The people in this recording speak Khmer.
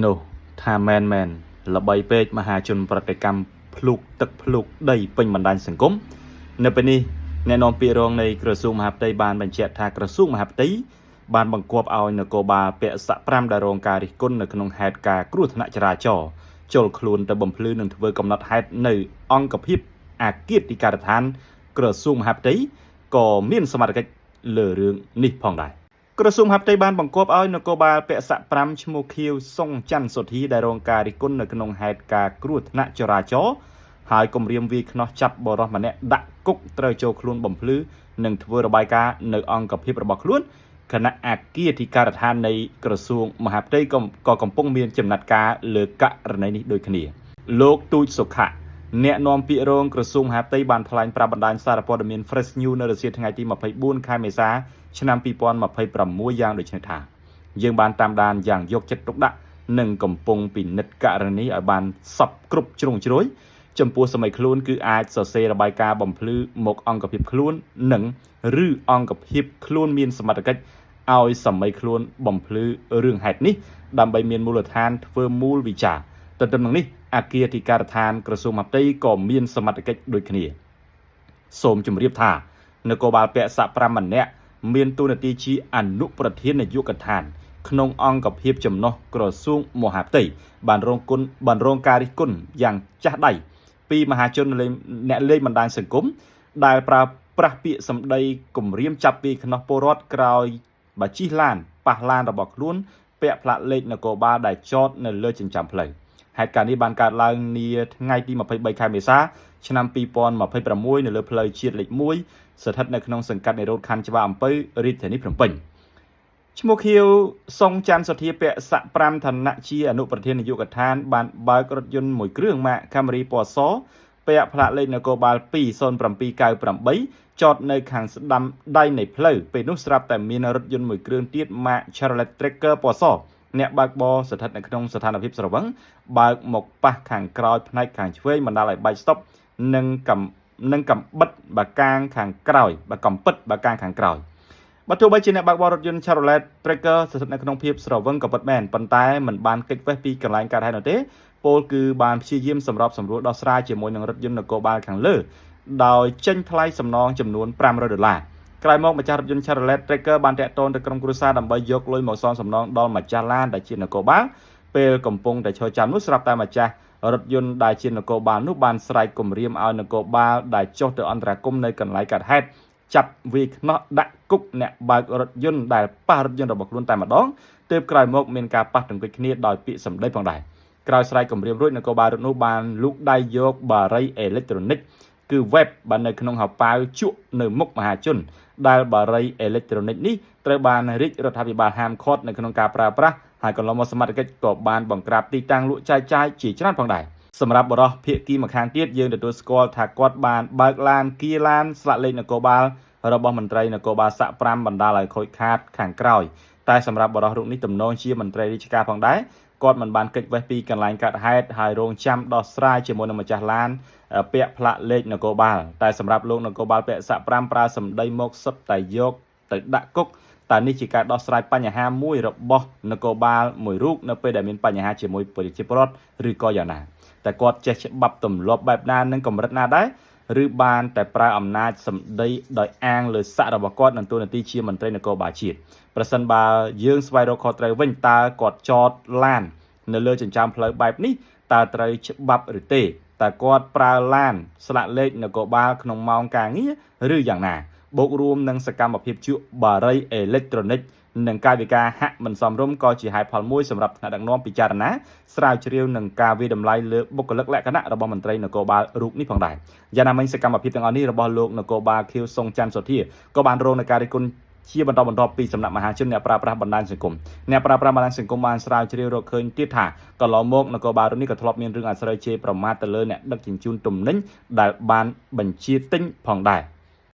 នោះថាមែនល្បីពេកមហាជនប្រតិកម្មភ្លុកទឹកភ្លុកដីពេញបណ្ដាញសង្គមនៅពេលនេះអ្នកនាំពាក្យរងនៃក្រសួងមហាផ្ទៃបានបញ្ជាក់ថាក្រសួងមហាផ្ទៃបានបង្គាប់ឲ្យនគរបាលពាក់ស័ក5ដែលរងការរិះគន់នៅក្នុងហេតុការណ៍គ្រោះថ្នាក់ចរាចរណ៍ចូលខ្លួនទៅបំភ្លឺនឹងធ្វើកំណត់ហេតុនៅអង្គភាពអាគារទីការដ្ឋានក្រសួងមហាផ្ទៃក៏មានសមត្ថកិច្ចលើរឿងនេះផងដែរក្រសួងមហាផ្ទៃបានបង្គាប់ឲ្យនគរបាលពាក់ស័ក5ឈ្មោះខៀវសុងច័ន្ទសុធីដែលរងការរិះគន់នៅក្នុងហេតុការណ៍គ្រោះថ្នាក់ចរាចរណ៍ហើយគម្រាមវាយខ្នោះចាប់បរិសម្នាក់ដាក់គុកត្រូវចូលខ្លួនបំភ្លឺនិងធ្វើរបាយការណ៍នៅអង្គភាពរបស់ខ្លួនគណៈអាគារទីការដ្ឋាននៃក្រសួងមហាផ្ទៃក៏កំពុងមានចំណាត់ការលើករណីនេះដូចគ្នាលោកទូចសុខៈអ្នកនាំពាក្យរងក្រសួងមហាផ្ទៃបានថ្លែងប្រាប់បណ្ដាញសារព័ត៌មាន Fresh News នៅរសៀលថ្ងៃទី24ខែមេសាឆ្នាំ2026យ៉ាងដូចនេះថាយើងបានតាមដានយ៉ាងយកចិត្តទុកដាក់និងកំពុងពិនិត្យករណីឲ្យបានសពគ្រប់ជ្រុងជ្រោយចំពោះសម័យខ្លួនគឺអាចសរសេររបាយការណ៍បំភ្លឺមកអង្គភាពខ្លួននិងឬអង្គភាពខ្លួនមានសមត្ថកិច្ចឲ្យសម័យខ្លួនបំភ្លឺរឿងហេតុនេះដើម្បីមានមូលដ្ឋានធ្វើមូលវិចារទន្ទឹមនឹងនេះអាគារទីការដ្ឋានក្រសួងមហាផ្ទៃក៏មានសមត្ថកិច្ចដូចគ្នាសូមជម្រាបថានគរបាលពាក់ស័ក5ម្នាក់មានតួនាទីជាអនុប្រធាននាយកដ្ឋានក្នុងអង្គភាពចំណុះក្រសួងមហាផ្ទៃបានរងការរិះគន់យ៉ាងចាស់ដៃពីមហាជនអ្នកលេងបណ្ដាញសង្គមដែលប្រើប្រាស់ពាក្យសម្ដីគំរាមចាប់ពីខ្នោះពលរដ្ឋក្រោយបើជិះឡានប៉ះឡានរបស់ខ្លួនពាក់ផ្លាកលេខនគរបាលដែលចតនៅលើចិញ្ចើមផ្លូវហេតុការណ៍នេះបានកើតឡើងនាថ្ងៃទី23ខែមេសាឆ្នាំ2026នៅលើផ្លូវជាតិលេខ1ស្ថិតនៅក្នុងសង្កាត់និរោធខណ្ឌច្បារអំពៅរាជធានីភ្នំពេញឈ្មោះខៀវសុងច័ន្ទសុធាពាក់ស័ក5ឋានៈជាអនុប្រធាននាយកដ្ឋានបានបើករថយន្តមួយគ្រឿងម៉ាក Camry ពណ៌សពាក់ផ្លាកលេខនគរបាល20798ចតនៅខាងស្ដាំដៃនៃផ្លូវពេលនោះស្រាប់តែមានរថយន្តមួយគ្រឿងទៀតម៉ាក Chevrolet Tracker ពណ៌សអ្នកបើកបរស្ថិតនៅក្នុងស្ថានភាពស្រវឹងបើកមកប៉ះខាងក្រោយផ្នែកខាងឆ្វេងបណ្ដាលឲ្យបែកស្តុបនិងកំបិតបាកាងខាងក្រោយបើទោះបីជាអ្នកបើកបររថយន្ត Chevrolet Tracker ស្ថិតនៅក្នុងភាពស្រវឹងក៏ពិតមែនប៉ុន្តែមិនបានគេចវេះពីកន្លែងកើតហេតុនោះទេពលគឺបានព្យាយាមសម្របសម្រួលដោះស្រាយជាមួយនឹងរថយន្តនគរបាលខាងលើដោយចេញថ្លៃសំណងចំនួន$500ក្រោយមកម្ចាស់រថយន្ត Chevrolet Tracker បានតាក់ទងទៅក្រុមគ្រួសារដើម្បីយកលុយមកសងសំណងដល់ម្ចាស់ឡានដែលជានគរបាលពេលកំពុងតែឈរចាំនោះស្រាប់តែម្ចាស់រថយន្តដែលជានគរបាលនោះបានស្រែកគំរាមឲ្យនគរបាលដែលចុះទៅអន្តរាគមន៍នៅកន្លែងកើតហេតុចាប់វាយខ្នោះដាក់គុកអ្នកបើករថយន្តដែលប៉ះរថយន្តរបស់ខ្លួនតែម្ដងទើបក្រោយមកមានការប៉ះទង្គិចគ្នាដោយពាក្យសម្ដីផងដែរក្រោយស្រែកគំរាមរួចនគរបាលរថនោះបានលូកដៃយកបារីអេឡិចត្រូនិកគឺ web បាននៅក្នុងហោប៉ៅជក់នៅមុខមហាជនដែលបារីអេឡិចត្រូនិកនេះត្រូវបានរាជរដ្ឋាភិបាលហាមឃាត់នៅក្នុងការប្រើប្រាស់ហើយកន្លងមកសមត្ថកិច្ចក៏បានបង្ក្រាបទីតាំងលក់ចាយជាច្រើនផងដែរសម្រាប់បរិះភាគីម្ខាងទៀតយើងទទួលស្គាល់ថាគាត់បានបើកឡានគៀឡានស្លាកលេខនគរបាលរបស់មន្ត្រីនគរបាលស័ក5បណ្ដាលឲ្យខូចខាតខាងក្រោយតែសម្រាប់បរិះរូបនេះទំនងជាមន្ត្រីរាជការផងដែរគាត់មិនបានគេចវេះពីកន្លែងកើតហេតុហើយរងចាំដោះស្រាយជាមួយនឹងម្ចាស់ឡានពាក់ផ្លាកលេខនគរបាលតែសម្រាប់លោកនគរបាលពាក់ស័ក5ប្រើសម្ដីមកសុទ្ធតែយកទៅដាក់គុកតែនេះជាការដោះស្រាយបញ្ហាមួយរបស់នគរបាលមួយរូបនៅពេលដែលមានបញ្ហាជាមួយប្រជាពលរដ្ឋឬក៏យ៉ាងណាតែគាត់ចេះច្បាប់ទម្លាប់បែបណានិងកម្រិតណាដែរឬបានតែប្រើអំណាចសម្ដីដោយអាងលើស័ករបស់គាត់នឹងទូនាទីជាមន្ត្រីនគរបាលជាតិប្រសិនបើយើងស្វែងរកខុសត្រូវវិញតើគាត់ចតឡាននៅលើចិញ្ចើមផ្លូវបែបនេះតើត្រូវច្បាប់ឬទេតើគាត់ប្រើឡានស្លាកលេខនគរបាលក្នុងម៉ោងការងារឬយ៉ាងណាបូករួមនឹងសកម្មភាពជក់បារីអេឡិចត្រូនិកនិងកាយវិការហាក់មិនសមរម្យក៏ជាហេតុផលមួយសម្រាប់ថ្នាក់ដឹកនាំពិចារណាស្រាវជ្រាវនឹងការវិតម្លៃលើបុគ្គលិកលក្ខណៈរបស់មន្ត្រីនគរបាលរូបនេះផងដែរយ៉ាងណាមិញសកម្មភាពទាំងអស់នេះរបស់លោកនគរបាលខៀវសុងច័ន្ទសុធាក៏បានរងនឹងការរិះគន់ជាបន្តបន្ទាប់ពីសំណាក់មហាជនអ្នកប្រើប្រាស់បណ្ដាញសង្គមបានស្រាវជ្រាវរកឃើញទៀតថាកន្លងមកនគរបាលរូបនេះក៏ធ្លាប់មានរឿងអាស្រូវជេរប្រមាថទៅលើអ្នកដឹកជញ្ជូនទំនិញដែលបានបញ្ជាទិញផងដែរ